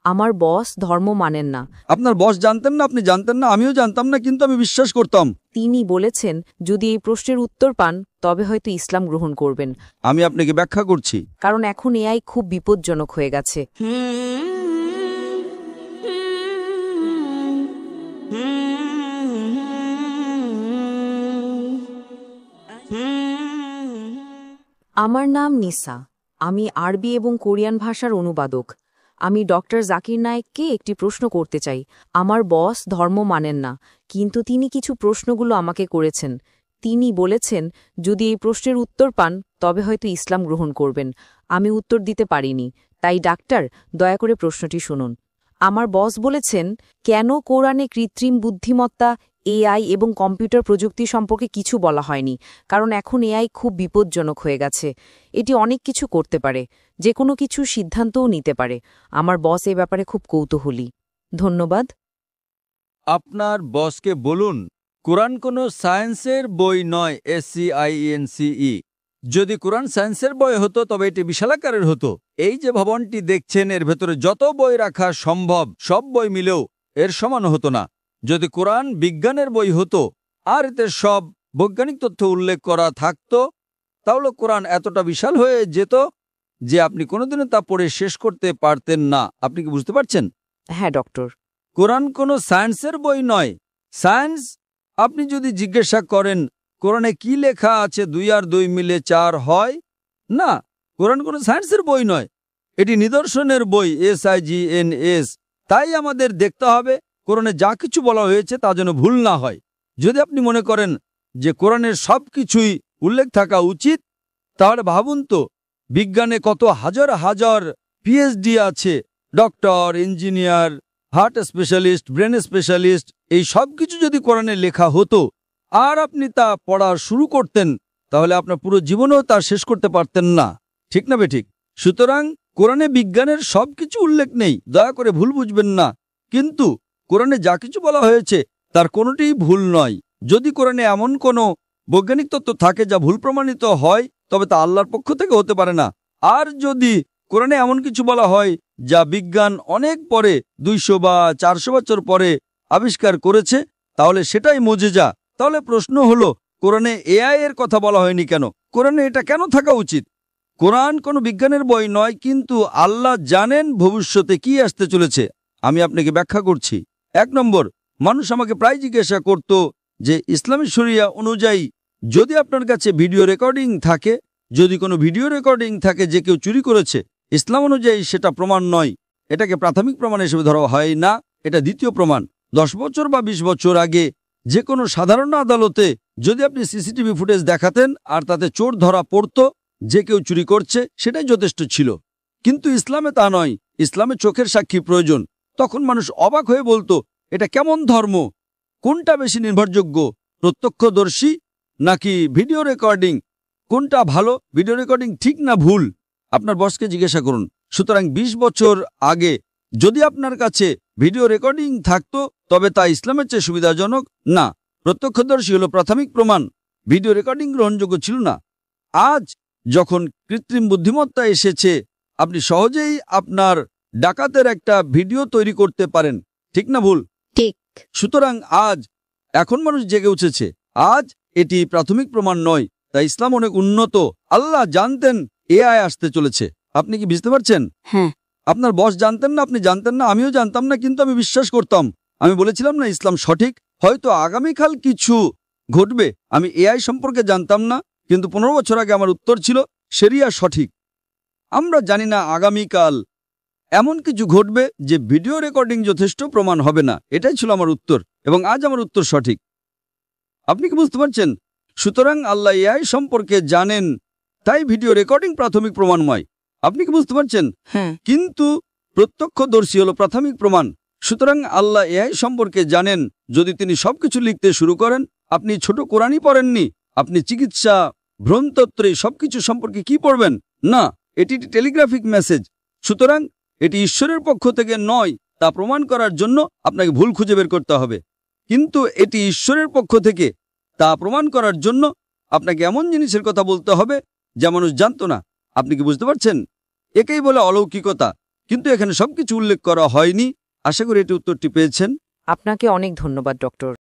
আমার বস ধর্ম মানেন না। আপনার বস জানতেন না, আপনি জানতেন না, আমিও জানতাম না, কিন্তু আমি বিশ্বাস করতাম। তিনি বলেছেন যদি এই প্রশ্নের উত্তর পান তবে হয়তো ইসলাম গ্রহণ করবেন। আমি আপনাকে ব্যাখ্যা করছি। কারণ এখন এআই খুব বিপজ্জনক হয়ে গেছে। আমার নাম নিসা। আমি আরবি এবং কোরিয়ান ভাষার অনুবাদক। আমি ডক্টর জাকির নায়েককে একটি প্রশ্ন করতে চাই। আমার বস ধর্ম মানেন না, কিন্তু তিনি কিছু প্রশ্নগুলো আমাকে করেছেন। তিনি বলেছেন যদি এই প্রশ্নের উত্তর পান তবে হয়তো ইসলাম গ্রহণ করবেন। আমি উত্তর দিতে পারিনি, তাই ডাক্তার দয়া করে প্রশ্নটি শুনুন। আমার বস বলেছেন কেন কোরআনে কৃত্রিম বুদ্ধিমত্তা, এআই এবং কম্পিউটার প্রযুক্তি সম্পর্কে কিছু বলা হয়নি। কারণ এখন এআই খুব বিপজ্জনক হয়ে গেছে। এটি অনেক কিছু করতে পারে, যে কোনো কিছু সিদ্ধান্তও নিতে পারে। আমার বস এ ব্যাপারে খুব কৌতূহলী। ধন্যবাদ। আপনার বসকে বলুন কোরআন কোনো সায়েন্সের বই নয়, SCIENCE। যদি কোরআন সায়েন্সের বই হতো তবে এটি বিশালাকারের হতো। এই যে ভবনটি দেখছেন এর ভেতরে যত বই রাখা সম্ভব সব বই মিলেও এর সমান হতো না। যদি কোরআন বিজ্ঞানের বই হতো আর এতে সব বৈজ্ঞানিক তথ্য উল্লেখ করা থাকতো তাহলে কোরআন এতটা বিশাল হয়ে যেত যে আপনি কোনোদিনও তা পড়ে শেষ করতে পারতেন না। আপনি কি বুঝতে পারছেন? হ্যাঁ ডক্টর। কোরআন কোনো সায়েন্সের বই নয়। সায়েন্স, আপনি যদি জিজ্ঞাসা করেন কোরআনে কি লেখা আছে 2 আর 2 মিলে 4 হয়, না, কোরআন কোনো সায়েন্সের বই নয়, এটি নিদর্শনের বই, SIGNS। তাই আমাদের দেখতে হবে কোরআনে যা কিছু বলা হয়েছে তা যেন ভুল না হয়। যদি আপনি মনে করেন যে কোরআনের সব কিছুই উল্লেখ থাকা উচিত, তাহলে ভাবুন তো বিজ্ঞানে কত হাজার হাজার PhD আছে, doctor, engineer, heart specialist, brain specialist. এই সব কিছু যদি কোরআনে লেখা হতো আর আপনি তা পড়া শুরু করতেন তাহলে আপনার পুরো জীবনেও তা শেষ করতে পারতেন না। ঠিক না বেঠিক? সুতরাং কোরআনে বিজ্ঞানের সব কিছু উল্লেখ নেই, দয়া করে ভুল বুঝবেন না। কিন্তু কোরআনে যা কিছু বলা হয়েছে তার কোনোটিই ভুল নয়। যদি কোরআনে এমন কোনো বৈজ্ঞানিক তত্ত্ব থাকে যা ভুল প্রমাণিত হয় তবে তা আল্লাহর পক্ষ থেকে হতে পারে না। আর যদি কোরআনে এমন কিছু বলা হয় যা বিজ্ঞান অনেক পরে 200 বা 400 বছর পরে আবিষ্কার করেছে তাহলে সেটাই মুজিজা। তাহলে প্রশ্ন হলো কোরআনে AI এর কথা বলা হয়নি কেন? কোরআনে এটা কেন থাকা উচিত? কোরআন কোনো বিজ্ঞানের বই নয়, কিন্তু আল্লাহ জানেন ভবিষ্যতে কি আসতে চলেছে। আমি আপনাকে ব্যাখ্যা করছি। 1 নম্বর, মানুষ আমাকে প্রায় জিজ্ঞাসা করত যে ইসলামী শরিয়া অনুযায়ী যদি আপনার কাছে ভিডিও রেকর্ডিং থাকে, যদি কোনো ভিডিও রেকর্ডিং থাকে যে কেউ চুরি করেছে, ইসলাম অনুযায়ী সেটা প্রমাণ নয়, এটাকে প্রাথমিক প্রমাণ হিসেবে ধরা হয় না, এটা দ্বিতীয় প্রমাণ। 10 বছর বা 20 বছর আগে যে কোনো সাধারণ আদালতে যদি আপনি CCTV ফুটেজ দেখাতেন আর তাতে চোর ধরা পড়ত যে কেউ চুরি করছে, সেটাই যথেষ্ট ছিল। কিন্তু ইসলামে তা নয়। ইসলামে চোখের সাক্ষী প্রয়োজন। তখন মানুষ অবাক হয়ে বলতো এটা কেমন ধর্ম? কোনটা বেশি নির্ভরযোগ্য, প্রত্যক্ষদর্শী নাকি ভিডিও রেকর্ডিং? কোনটা ভালো, ভিডিও রেকর্ডিং ঠিক না ভুল? আপনার বসকে জিজ্ঞাসা করুন। সুতরাং 20 বছর আগে যদি আপনার কাছে ভিডিও রেকর্ডিং থাকতো তবে তা ইসলামের চেয়ে সুবিধাজনক না। প্রত্যক্ষদর্শী হলো প্রাথমিক প্রমাণ, ভিডিও রেকর্ডিং গ্রহণযোগ্য ছিল না। আজ যখন কৃত্রিম বুদ্ধিমত্তা এসেছে আপনি সহজেই আপনার ডাকাতের একটা ভিডিও তৈরি করতে পারেন। ঠিক না ভুল? ঠিক। সুতরাং এখন মানুষ জেগে উঠেছে। আজ এটি প্রাথমিক প্রমাণ নয়। তাই ইসলাম অনেক উন্নত। আল্লাহ জানতেন AI আসতে চলেছে। আপনি কি বুঝতে পারছেন? হ্যাঁ। আপনার বস জানতেন না, আপনি জানতেন না, আমিও জানতাম না, কিন্তু আমি বিশ্বাস করতাম। আমি বলেছিলাম না ইসলাম সঠিক। হয়তো আগামীকাল কিছু ঘটবে। আমি AI সম্পর্কে জানতাম না, কিন্তু 15 বছর আগে আমার উত্তর ছিল শরিয়া সঠিক। আমরা জানি না আগামীকাল এমন কিছু ঘটবে যে ভিডিও রেকর্ডিং যথেষ্ট প্রমাণ হবে না। এটাই ছিল আমার উত্তর, এবং আজ আমার উত্তর সঠিক। আপনি কি বুঝতে পারছেন? সুতরাং আল্লাহ AI সম্পর্কে জানেন, তাই ভিডিও রেকর্ডিং প্রাথমিক প্রমাণময়। আপনি কি বুঝতে পারছেন? হ্যাঁ। কিন্তু প্রত্যক্ষদর্শী হলো প্রাথমিক প্রমাণ। সুতরাং আল্লাহ AI সম্পর্কে জানেন। যদি তিনি সবকিছু লিখতে শুরু করেন, আপনি ছোট কোরআনই পড়েননি, আপনি চিকিৎসা, ভ্রূণতত্ত্বে সবকিছু সম্পর্কে কি পড়বেন? না, এটি টেলিগ্রাফিক মেসেজ। সুতরাং এটি ঈশ্বরের পক্ষ থেকে নয় তা প্রমাণ করার জন্য আপনাকে ভুল খুঁজে বের করতে হবে। কিন্তু এটি ঈশ্বরের পক্ষ থেকে তা প্রমাণ করার জন্য আপনাকে এমন জিনিসের কথা বলতে হবে যা মানুষ জানত না। আপনি কি বুঝতে পারছেন? একেই বলে অলৌকিকতা। কিন্তু এখানে সবকিছু উল্লেখ করা হয়নি। আশা করি এটি উত্তরটি পেয়েছেন। আপনাকে অনেক ধন্যবাদ ডক্টর।